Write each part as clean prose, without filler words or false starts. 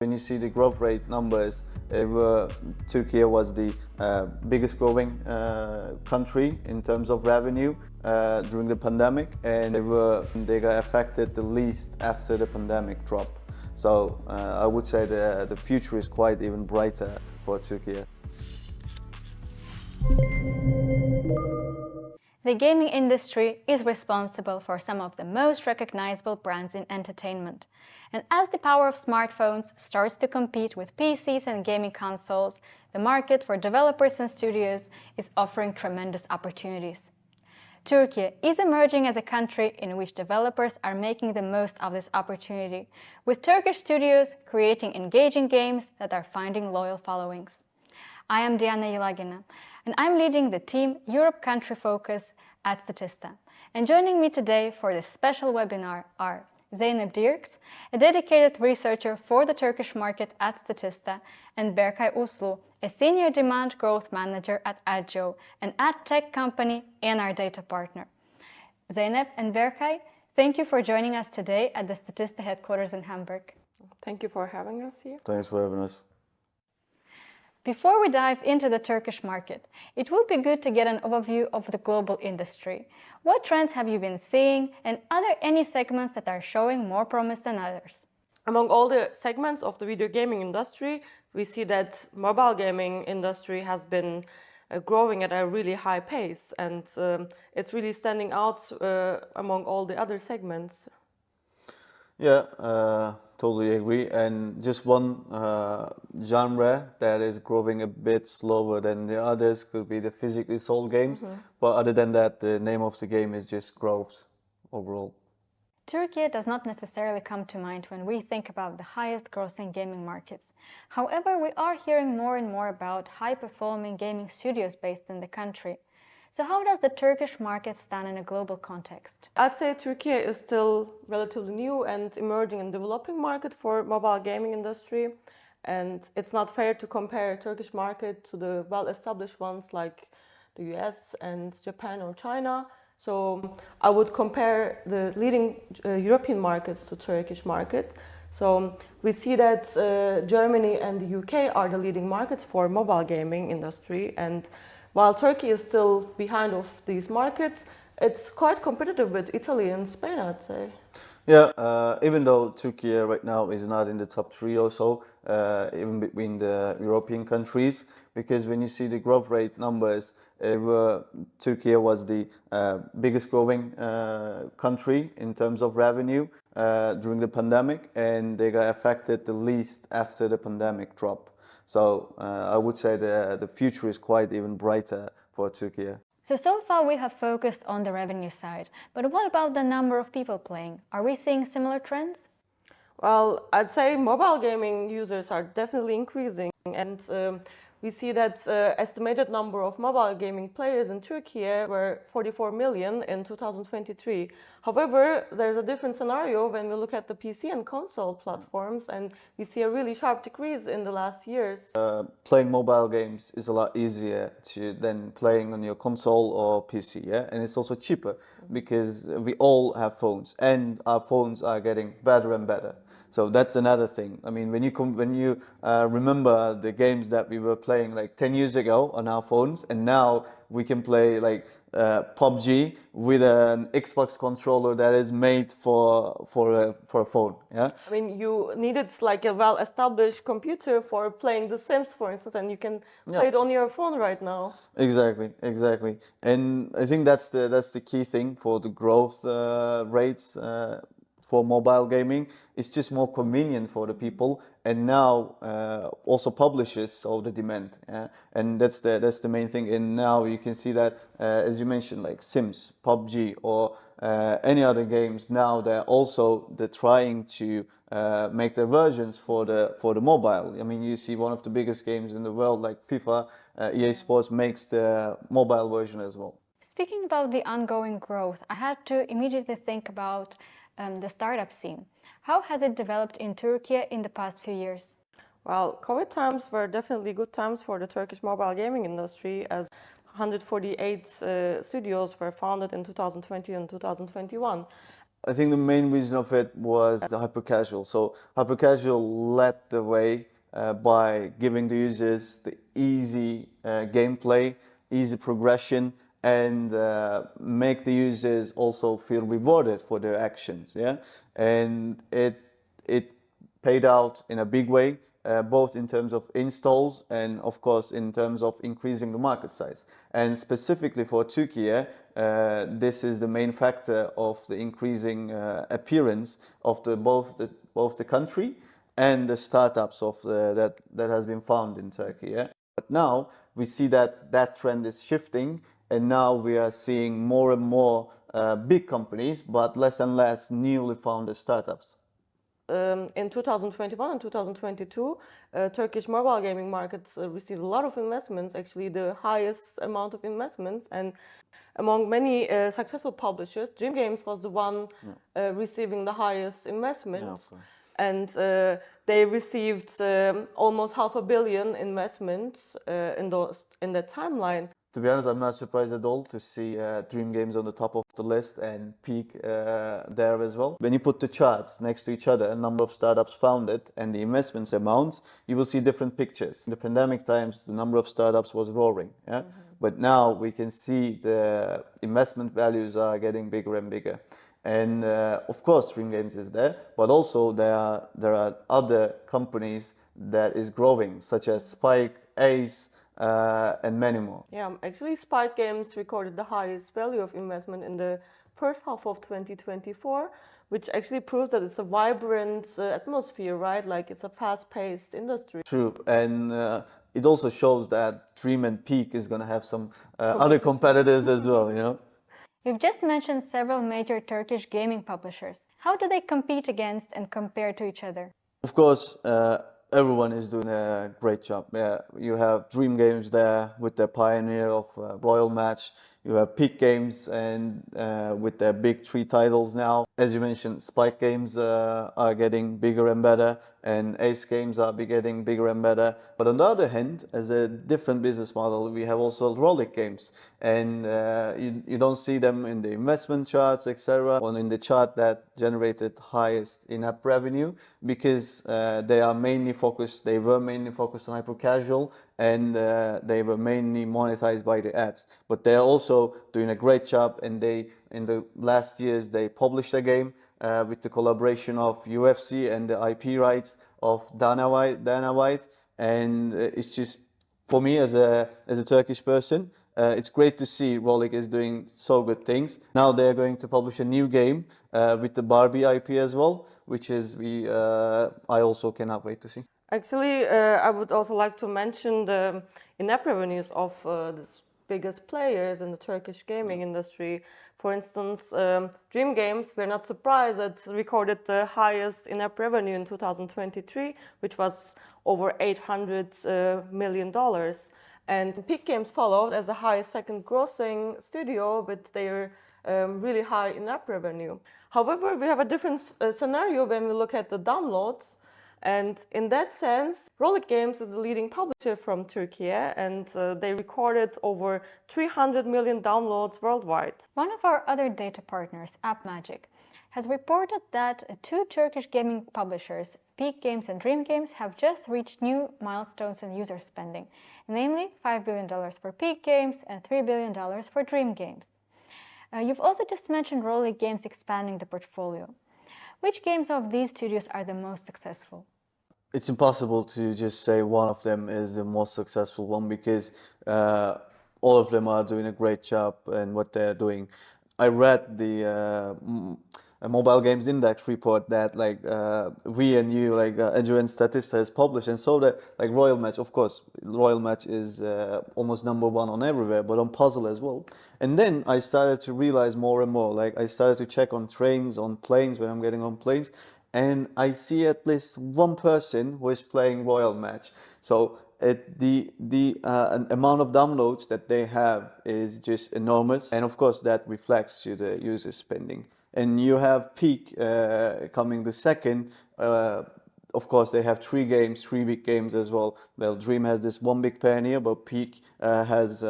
When you see the growth rate numbers, Turkey was the biggest growing country in terms of revenue during the pandemic, and they got affected the least after the pandemic drop. So I would say the future is quite even brighter for Turkey. The gaming industry is responsible for some of the most recognizable brands in entertainment. And as the power of smartphones starts to compete with PCs and gaming consoles, the market for developers and studios is offering tremendous opportunities. Turkey is emerging as a country in which developers are making the most of this opportunity, with Turkish studios creating engaging games that are finding loyal followings. I am Diana Yılagina, and I'm leading the team Europe Country Focus at Statista. And joining me today for this special webinar are Zeynep Dierks, a dedicated researcher for the Turkish market at Statista, and Berkay Uslu, a senior demand growth manager at adjoe, an ad tech company and our data partner. Zeynep and Berkay, thank you for joining us today at the Statista headquarters in Hamburg. Thank you for having us here. Thanks for having us. Before we dive into the Turkish market, it would be good to get an overview of the global industry. What trends have you been seeing, and are there any segments that are showing more promise than others? Among all the segments of the video gaming industry, we see that mobile gaming industry has been growing at a really high pace, and it's really standing out among all the other segments. Yeah, totally agree. And just one genre that is growing a bit slower than the others could be the physically sold games. But other than that, the name of the game is just growth overall. Turkey does not necessarily come to mind when we think about the highest grossing gaming markets. However, we are hearing more and more about high-performing gaming studios based in the country. So how does the Turkish market stand in a global context? I'd say Turkey is still relatively new and emerging and developing market for mobile gaming industry. And it's not fair to compare Turkish market to the well-established ones like the US and Japan or China. So I would compare the leading European markets to Turkish market. So we see that Germany and the UK are the leading markets for mobile gaming industry, and while Turkey is still behind of these markets, it's quite competitive with Italy and Spain, I'd say. Yeah, even though Turkey right now is not in the top three or so, even between the European countries, because when you see the growth rate numbers, Turkey was the biggest growing country in terms of revenue during the pandemic, and they got affected the least after the pandemic drop. So I would say the future is quite even brighter for Turkey. So far we have focused on the revenue side, but what about the number of people playing? Are we seeing similar trends? Well, I'd say mobile gaming users are definitely increasing, and we see that estimated number of mobile gaming players in Turkey were 44 million in 2023. However, there's a different scenario when we look at the PC and console platforms, and we see a really sharp decrease in the last years. Playing mobile games is a lot easier than playing on your console or PC, yeah? And it's also cheaper because we all have phones, and our phones are getting better and better. So that's another thing. I mean, when you remember the games that we were playing like 10 years ago on our phones, and now we can play like PUBG with an Xbox controller that is made for a phone. Yeah. I mean, you needed like a well-established computer for playing The Sims, for instance, and you can play it on your phone right now. Exactly. And I think that's the key thing for the growth rates. For mobile gaming, it's just more convenient for the people, and now also publishers saw the demand, and that's the main thing. And now you can see that, as you mentioned, like Sims, PUBG, or any other games. Now they're trying to make their versions for the mobile. I mean, you see one of the biggest games in the world, like FIFA, EA Sports makes the mobile version as well. Speaking about the ongoing growth, I had to immediately think about the startup scene. How has it developed in Turkey in the past few years? Well, COVID times were definitely good times for the Turkish mobile gaming industry, as 148 studios were founded in 2020 and 2021. I think the main reason of it was the hyper casual. So hyper casual led the way by giving the users the easy gameplay, easy progression, and make the users also feel rewarded for their actions. Yeah, and it paid out in a big way, both in terms of installs and of course in terms of increasing the market size. And specifically for Turkey, this is the main factor of the increasing appearance of both the country and the startups that has been found in Turkey. Yeah? But now we see that that trend is shifting, and now we are seeing more and more big companies, but less and less newly founded startups. In 2021 and 2022, Turkish mobile gaming markets received a lot of investments, actually the highest amount of investments. And among many successful publishers, Dream Games was the one receiving the highest investment. Yeah, and they received almost $500 million investments in that timeline. To be honest, I'm not surprised at all to see Dream Games on the top of the list and Peak there as well. When you put the charts next to each other, a number of startups founded and the investments amounts, you will see different pictures. In the pandemic times, the number of startups was roaring. Yeah? But now we can see the investment values are getting bigger and bigger. And of course, Dream Games is there, but also there are other companies that is growing, such as Spike, Ace, and many more. Yeah, actually, Spike Games recorded the highest value of investment in the first half of 2024, which actually proves that it's a vibrant atmosphere, right? Like it's a fast-paced industry. True, and it also shows that Dream and Peak is going to have some other competitors as well, you know. You've just mentioned several major Turkish gaming publishers. How do they compete against and compare to each other? Of course, everyone is doing a great job. Yeah, you have Dream Games there with their pioneer of Royal Match. You have Peak Games and with their big three titles now. As you mentioned, Spike Games are getting bigger and better, and Ace Games are getting bigger and better. But on the other hand, as a different business model, we have also Rollic Games, and you don't see them in the investment charts, etc., or in the chart that generated highest in-app revenue, because they were mainly focused on hyper casual, and they were mainly monetized by the ads. But they're also doing a great job, and in the last years they published a game with the collaboration of UFC and the IP rights of Dana White, and it's just, for me as a Turkish person, it's great to see Rollic is doing so good things. Now they're going to publish a new game with the Barbie IP as well, which is I also cannot wait to see. Actually, I would also like to mention the in-app revenues of the biggest players in the Turkish gaming industry. For instance, Dream Games, we're not surprised that recorded the highest in-app revenue in 2023, which was over $800 million. And Peak Games followed as the highest second grossing studio with their really high in-app revenue. However, we have a different scenario when we look at the downloads. And in that sense, Rollic Games is the leading publisher from Turkey, and they recorded over 300 million downloads worldwide. One of our other data partners, AppMagic, has reported that two Turkish gaming publishers, Peak Games and Dream Games, have just reached new milestones in user spending, namely $5 billion for Peak Games and $3 billion for Dream Games. You've also just mentioned Rollic Games expanding the portfolio. Which games of these studios are the most successful? It's impossible to just say one of them is the most successful one, because all of them are doing a great job in what they're doing. I read the Mobile Games Index report that we and you, adjoe and Statista has published, and so that Royal Match, of course, Royal Match is almost number one on everywhere, but on puzzle as well. And then I started to realize more and more, I started to check on trains, on planes, when I'm getting on planes, and I see at least one person who is playing Royal Match. So the amount of downloads that they have is just enormous, and of course that reflects to the user spending. And you have Peak coming the second. Of course, they have three big games as well. Well, Dream has this one big pioneer, but Peak has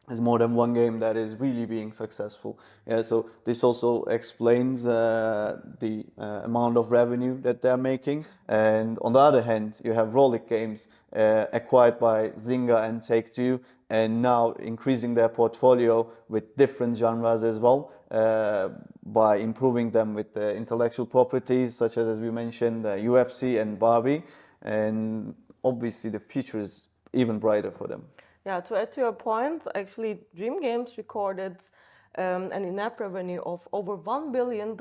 There's more than one game that is really being successful. Yeah, so this also explains the amount of revenue that they're making. And on the other hand, you have Rolik Games acquired by Zynga and Take-Two, and now increasing their portfolio with different genres as well, by improving them with the intellectual properties such as we mentioned, UFC and Barbie. And obviously the future is even brighter for them. Yeah, to add to your point, actually, Dream Games recorded an in-app revenue of over $1 billion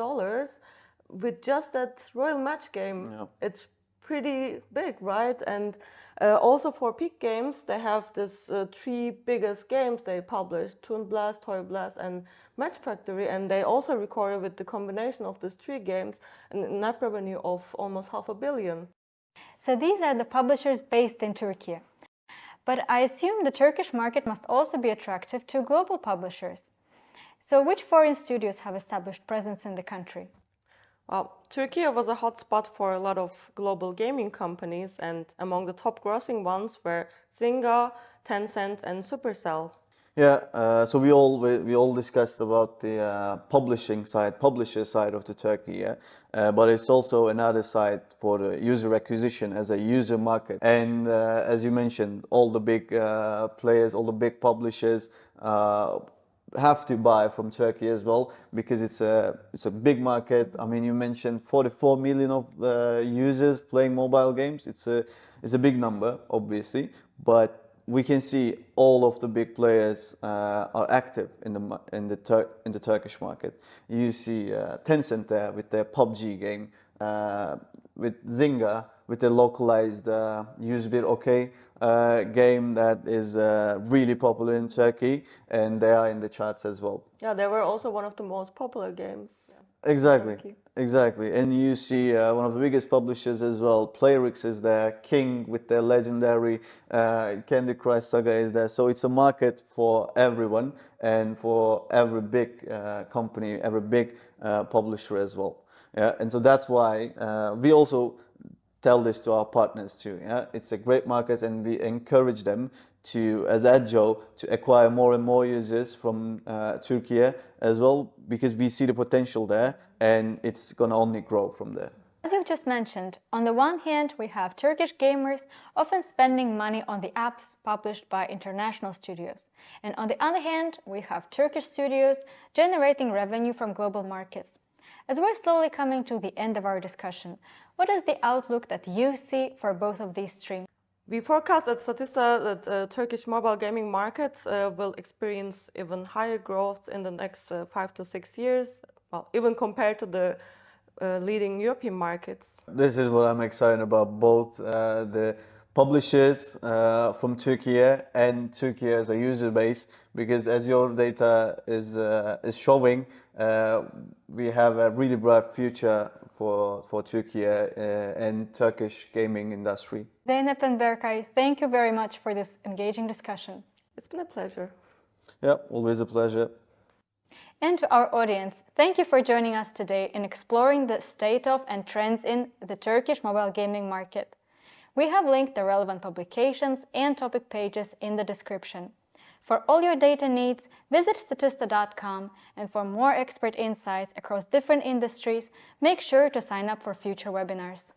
with just that Royal Match game. Yeah. It's pretty big, right? And also for Peak Games, they have this three biggest games they published: Toon Blast, Toy Blast, and Match Factory. And they also recorded with the combination of these three games an in-app revenue of almost $500 million. So these are the publishers based in Turkey. But I assume the Turkish market must also be attractive to global publishers. So which foreign studios have established presence in the country? Turkey was a hotspot for a lot of global gaming companies, and among the top grossing ones were Zynga, Tencent, and Supercell. Yeah, so we all discussed about the publisher side of the Turkey, yeah. But it's also another side for the user acquisition as a user market. And as you mentioned, all the big players, all the big publishers have to buy from Turkey as well, because it's a big market. I mean, you mentioned 44 million of users playing mobile games. It's a big number, obviously, but we can see all of the big players are active in the Turkish market. You see Tencent there with their PUBG game, with Zynga with their localized Use Bir OK game that is really popular in Turkey, and they are in the charts as well. Yeah, they were also one of the most popular games. Exactly, Turkey. exactly. And you see one of the biggest publishers as well, Playrix is there, King with their legendary Candy Crush Saga is there. So it's a market for everyone and for every big company, every big publisher as well. Yeah, and so that's why we also tell this to our partners too. Yeah, it's a great market, and we encourage them to, as adjoe, to acquire more and more users from Turkey as well, because we see the potential there, and it's gonna only grow from there. As you've just mentioned, on the one hand, we have Turkish gamers often spending money on the apps published by international studios. And on the other hand, we have Turkish studios generating revenue from global markets. As we're slowly coming to the end of our discussion, what is the outlook that you see for both of these streams? We forecast at Statista that the Turkish mobile gaming market will experience even higher growth in the next 5 to 6 years, well, even compared to the leading European markets. This is what I'm excited about, both the publishers from Turkey and Turkey as a user base, because as your data is showing, we have a really bright future for Turkey and Turkish gaming industry. Zeynep and Berkay, thank you very much for this engaging discussion. It's been a pleasure. Yeah, always a pleasure. And to our audience, thank you for joining us today in exploring the state of and trends in the Turkish mobile gaming market. We have linked the relevant publications and topic pages in the description. For all your data needs, visit Statista.com, and for more expert insights across different industries, make sure to sign up for future webinars.